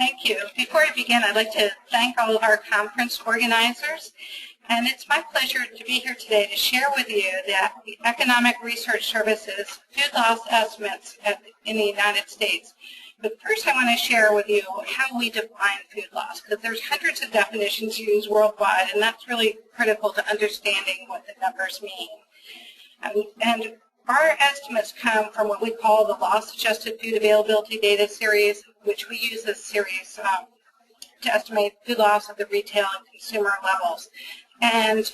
Thank you. Before I begin, I'd like to thank all of our conference organizers, and it's my pleasure to be here today to share with you the Economic Research Service's food loss estimates in the United States. But first I want to share with you how we define food loss, because there's hundreds of definitions used worldwide, and that's really critical to understanding what the numbers mean. And our estimates come from what we call the Loss-Adjusted Food Availability Data Series, which we use this series to estimate food loss at the retail and consumer levels. And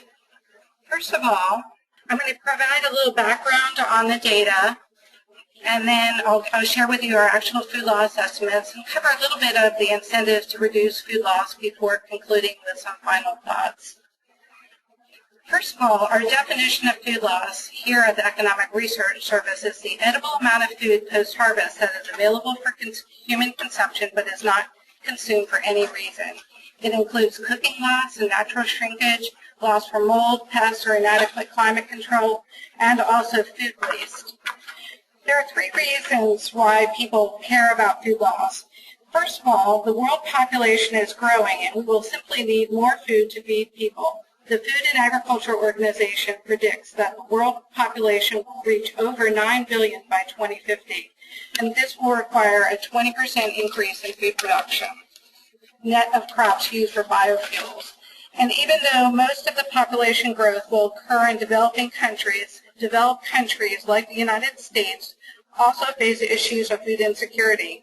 first of all, I'm going to provide a little background on the data, and then I'll share with you our actual food loss estimates and cover a little bit of the incentives to reduce food loss before concluding with some final thoughts. First of all, our definition of food loss here at the Economic Research Service is the edible amount of food post-harvest that is available for human consumption but is not consumed for any reason. It includes cooking loss and natural shrinkage, loss from mold, pests, or inadequate climate control, and also food waste. There are three reasons why people care about food loss. First of all, the world population is growing, and we will simply need more food to feed people. The Food and Agriculture Organization predicts that the world population will reach over 9 billion by 2050, and this will require a 20% increase in food production, net of crops used for biofuels. And even though most of the population growth will occur in developed countries like the United States also face issues of food insecurity.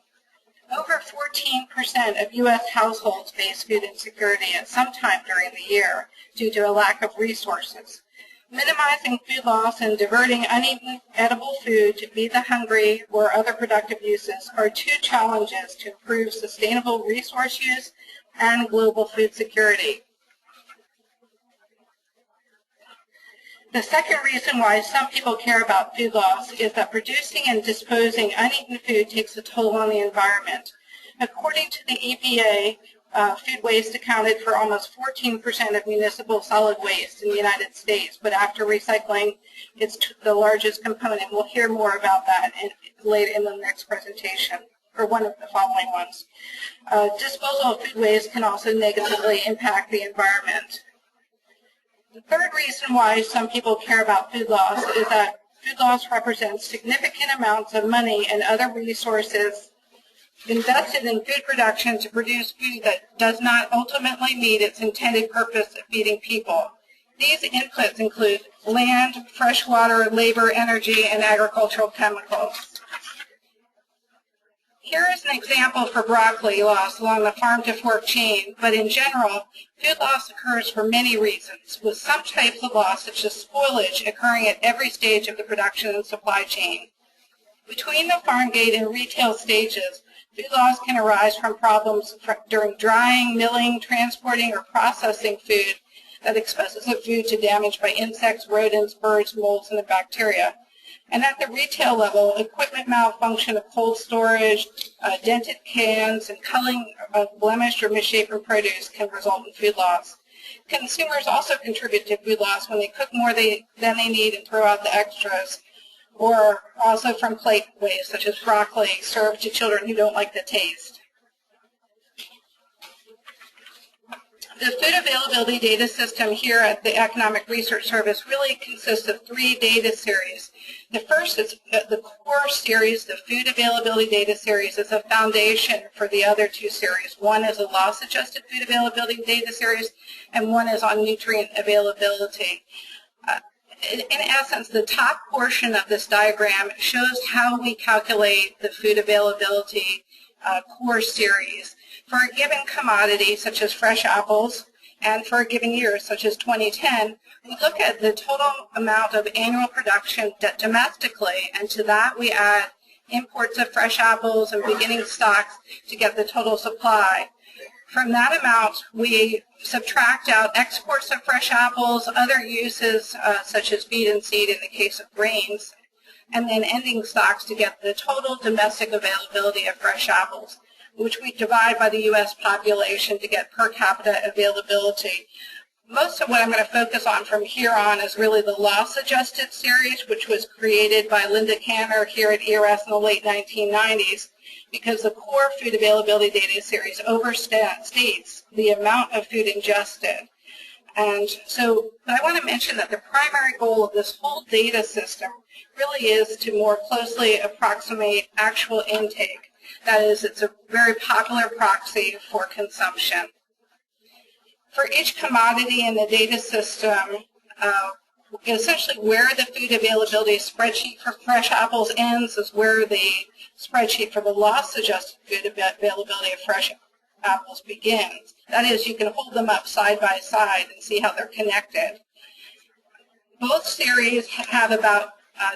Over 14% of U.S. households face food insecurity at some time during the year due to a lack of resources. Minimizing food loss and diverting uneaten edible food to feed the hungry or other productive uses are two challenges to improve sustainable resource use and global food security. The second reason why some people care about food loss is that producing and disposing uneaten food takes a toll on the environment. According to the EPA, food waste accounted for almost 14% of municipal solid waste in the United States, but after recycling, it's the largest component. We'll hear more about that later in the next presentation, or one of the following ones. Disposal of food waste can also negatively impact the environment. The third reason why some people care about food loss is that food loss represents significant amounts of money and other resources invested in food production to produce food that does not ultimately meet its intended purpose of feeding people. These inputs include land, fresh water, labor, energy, and agricultural chemicals. Here is an example for broccoli loss along the farm-to-fork chain, but in general, food loss occurs for many reasons, with some types of loss, such as spoilage, occurring at every stage of the production and supply chain. Between the farm gate and retail stages, food loss can arise from problems during drying, milling, transporting, or processing food that exposes the food to damage by insects, rodents, birds, molds, and bacteria. And at the retail level, equipment malfunction of cold storage, dented cans, and culling of blemished or misshapen produce can result in food loss. Consumers also contribute to food loss when they cook more than they need and throw out the extras, or also from plate waste, such as broccoli served to children who don't like the taste. The Food Availability Data System here at the Economic Research Service really consists of three data series. The first is the core series. The Food Availability Data Series is a foundation for the other two series. One is a Loss-Adjusted Food Availability Data Series, and one is on nutrient availability. In essence, the top portion of this diagram shows how we calculate the food availability core series. For a given commodity, such as fresh apples, and for a given year, such as 2010, we look at the total amount of annual production domestically, and to that we add imports of fresh apples and beginning stocks to get the total supply. From that amount, we subtract out exports of fresh apples, other uses such as feed and seed in the case of grains, and then ending stocks to get the total domestic availability of fresh apples, which we divide by the U.S. population to get per capita availability. Most of what I'm going to focus on from here on is really the loss-adjusted series, which was created by Linda Canner here at ERS in the late 1990s, because the core food availability data series overstates the amount of food ingested. And so I want to mention that the primary goal of this whole data system really is to more closely approximate actual intake. That is, it's a very popular proxy for consumption. For each commodity in the data system, essentially where the food availability spreadsheet for fresh apples ends is where the spreadsheet for the loss-adjusted food availability of fresh apples begins. That is, you can hold them up side by side and see how they're connected. Both series have about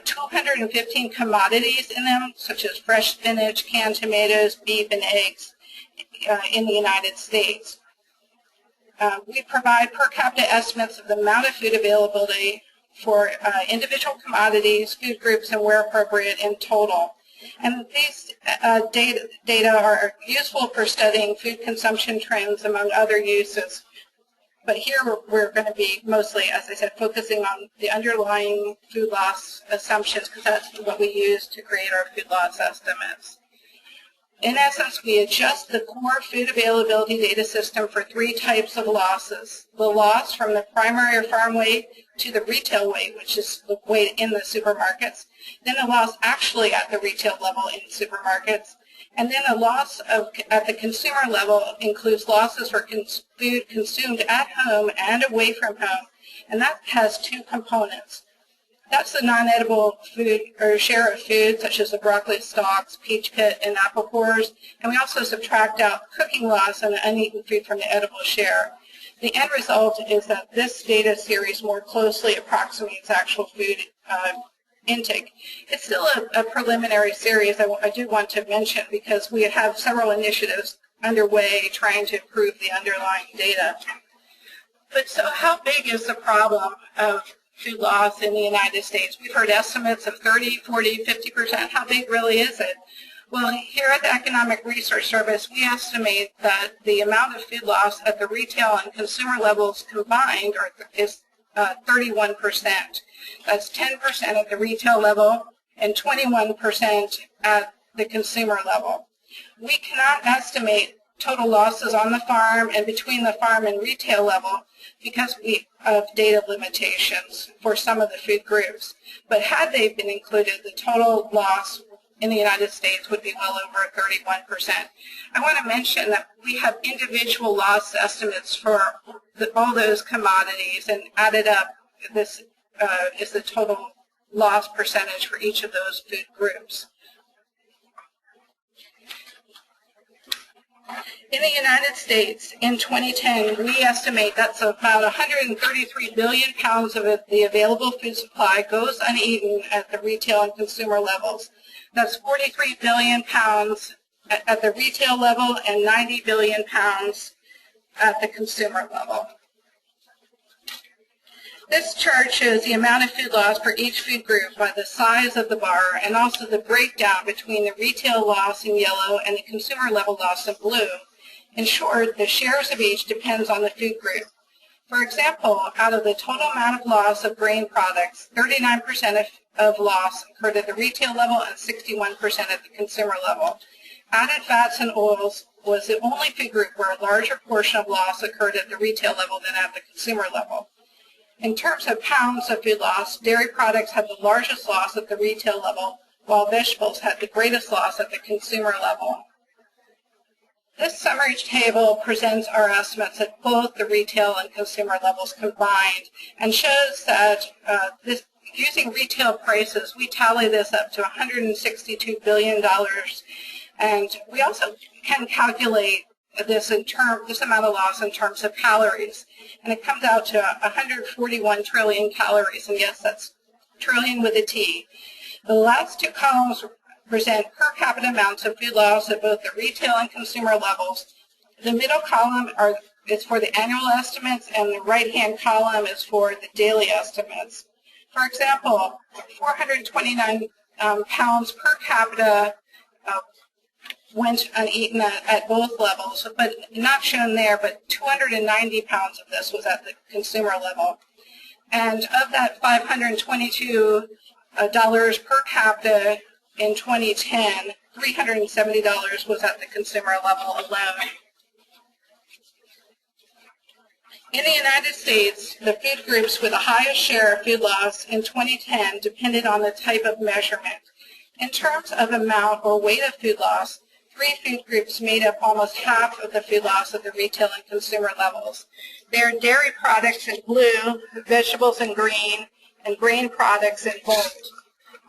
215 commodities in them, such as fresh spinach, canned tomatoes, beef, and eggs in the United States. We provide per capita estimates of the amount of food availability for individual commodities, food groups, and where appropriate in total. And these data are useful for studying food consumption trends among other uses. But here we're going to be mostly, as I said, focusing on the underlying food loss assumptions, because that's what we use to create our food loss estimates. In essence, we adjust the core food availability data system for three types of losses. The loss from the primary or farm weight to the retail weight, which is the weight in the supermarkets, then the loss actually at the retail level in supermarkets, and then a loss at the consumer level includes losses for food consumed at home and away from home, and that has two components. That's the non-edible food or share of food, such as the broccoli stalks, peach pit, and apple cores, and we also subtract out cooking loss and uneaten food from the edible share. The end result is that this data series more closely approximates actual food intake. It's still a preliminary series I do want to mention, because we have several initiatives underway trying to improve the underlying data. But so how big is the problem of food loss in the United States? We've heard estimates of 30, 40, 50%. How big really is it? Well, here at the Economic Research Service, we estimate that the amount of food loss at the retail and consumer levels combined is 31%. That's 10% at the retail level and 21% at the consumer level. We cannot estimate total losses on the farm and between the farm and retail level because of data limitations for some of the food groups. But had they been included, the total loss in the United States would be well over 31%. I want to mention that we have individual loss estimates for all those commodities, and added up, this is the total loss percentage for each of those food groups. In the United States, in 2010, we estimate that's about 133 billion pounds of the available food supply goes uneaten at the retail and consumer levels. That's 43 billion pounds at the retail level and 90 billion pounds at the consumer level. This chart shows the amount of food loss for each food group by the size of the bar, and also the breakdown between the retail loss in yellow and the consumer level loss in blue. In short, the shares of each depends on the food group. For example, out of the total amount of loss of grain products, 39% of loss occurred at the retail level and 61% at the consumer level. Added fats and oils was the only food group where a larger portion of loss occurred at the retail level than at the consumer level. In terms of pounds of food loss, dairy products had the largest loss at the retail level, while vegetables had the greatest loss at the consumer level. This summary table presents our estimates at both the retail and consumer levels combined, and shows that using retail prices, we tally this up to $162 billion, and we also can calculate this amount of loss in terms of calories, and it comes out to 141 trillion calories, and yes, that's trillion with a T. The last two columns present per capita amounts of food loss at both the retail and consumer levels. The middle column is for the annual estimates, and the right-hand column is for the daily estimates. For example, 429 pounds per capita went uneaten at both levels, but not shown there, but 290 pounds of this was at the consumer level. And of that $522 per capita in 2010, $370 was at the consumer level alone. In the United States, the food groups with the highest share of food loss in 2010 depended on the type of measurement. In terms of amount or weight of food loss, 3 food groups made up almost half of the food loss at the retail and consumer levels. They are dairy products in blue, vegetables in green, and grain products in gold.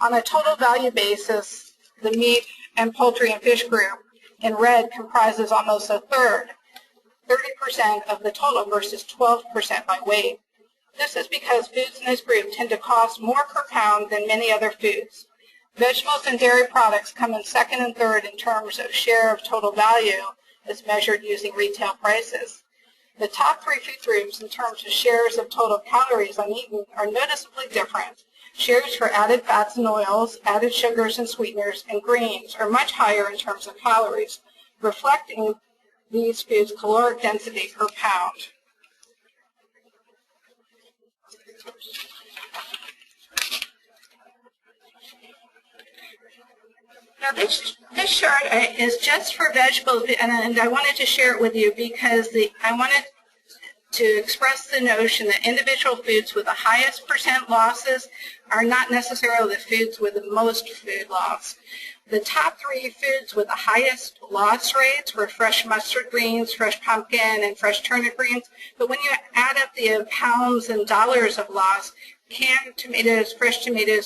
On a total value basis, the meat and poultry and fish group in red comprises almost a third, 30% of the total versus 12% by weight. This is because foods in this group tend to cost more per pound than many other foods. Vegetables and dairy products come in second and third in terms of share of total value as measured using retail prices. The top 3 food groups in terms of shares of total calories uneaten are noticeably different. Shares for added fats and oils, added sugars and sweeteners, and grains are much higher in terms of calories, reflecting these foods' caloric density per pound. Now this chart is just for vegetables, and I wanted to share it with you because I wanted to express the notion that individual foods with the highest percent losses are not necessarily the foods with the most food loss. The top 3 foods with the highest loss rates were fresh mustard greens, fresh pumpkin, and fresh turnip greens. But when you add up the pounds and dollars of loss, canned tomatoes,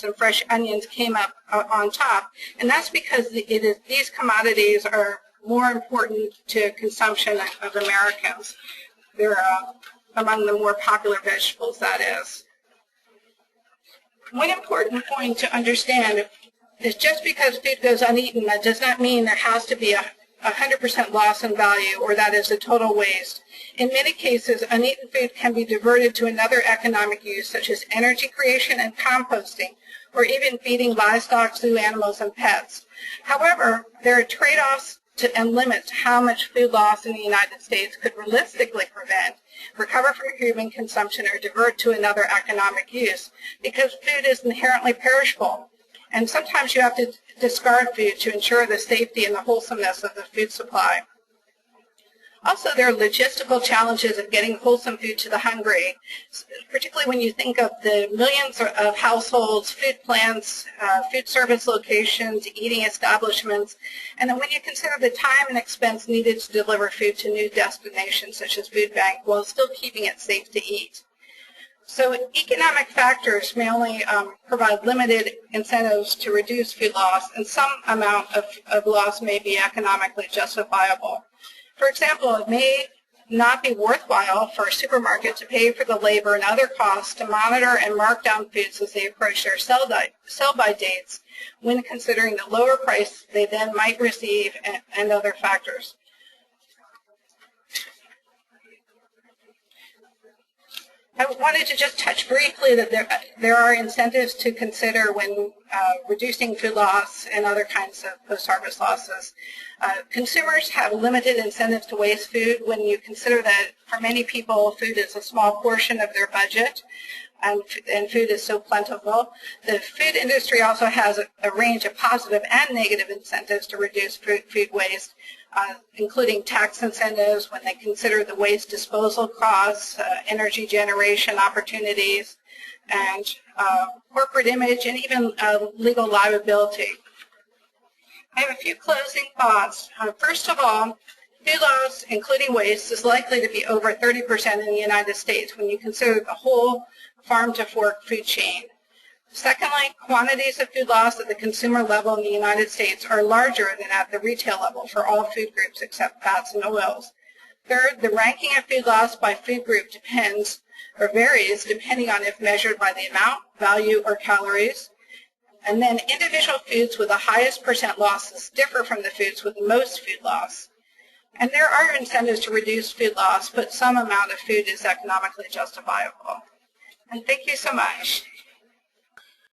and fresh onions came up on top. And that's because these commodities are more important to consumption of Americans. They're among the more popular vegetables, that is. One important point to understand is just because food goes uneaten, that does not mean there has to be a 100% loss in value or that is a total waste. In many cases, uneaten food can be diverted to another economic use, such as energy creation and composting, or even feeding livestock, zoo animals, and pets. However, there are trade-offs and limits to how much food loss in the United States could realistically prevent, recover from human consumption, or divert to another economic use, because food is inherently perishable. And sometimes you have to discard food to ensure the safety and the wholesomeness of the food supply. Also, there are logistical challenges of getting wholesome food to the hungry, particularly when you think of the millions of households, food plants, food service locations, eating establishments, and then when you consider the time and expense needed to deliver food to new destinations such as food bank while still keeping it safe to eat. So economic factors may only provide limited incentives to reduce food loss, and some amount of loss may be economically justifiable. For example, it may not be worthwhile for a supermarket to pay for the labor and other costs to monitor and mark down foods as they approach their sell-by dates when considering the lower price they then might receive and other factors. I wanted to just touch briefly that there are incentives to consider when reducing food loss and other kinds of post-harvest losses. Consumers have limited incentives to waste food when you consider that for many people, food is a small portion of their budget, and food is so plentiful. The food industry also has a range of positive and negative incentives to reduce food waste, including tax incentives when they consider the waste disposal costs, energy generation opportunities, and corporate image, and even legal liability. I have a few closing thoughts. First of all, food loss, including waste, is likely to be over 30% in the United States when you consider the whole farm-to-fork food chain. Secondly, quantities of food loss at the consumer level in the United States are larger than at the retail level for all food groups except fats and oils. Third, the ranking of food loss by food group depends or varies depending on if measured by the amount, value, or calories. And then individual foods with the highest percent losses differ from the foods with the most food loss. And there are incentives to reduce food loss, but some amount of food is economically justifiable. And thank you so much.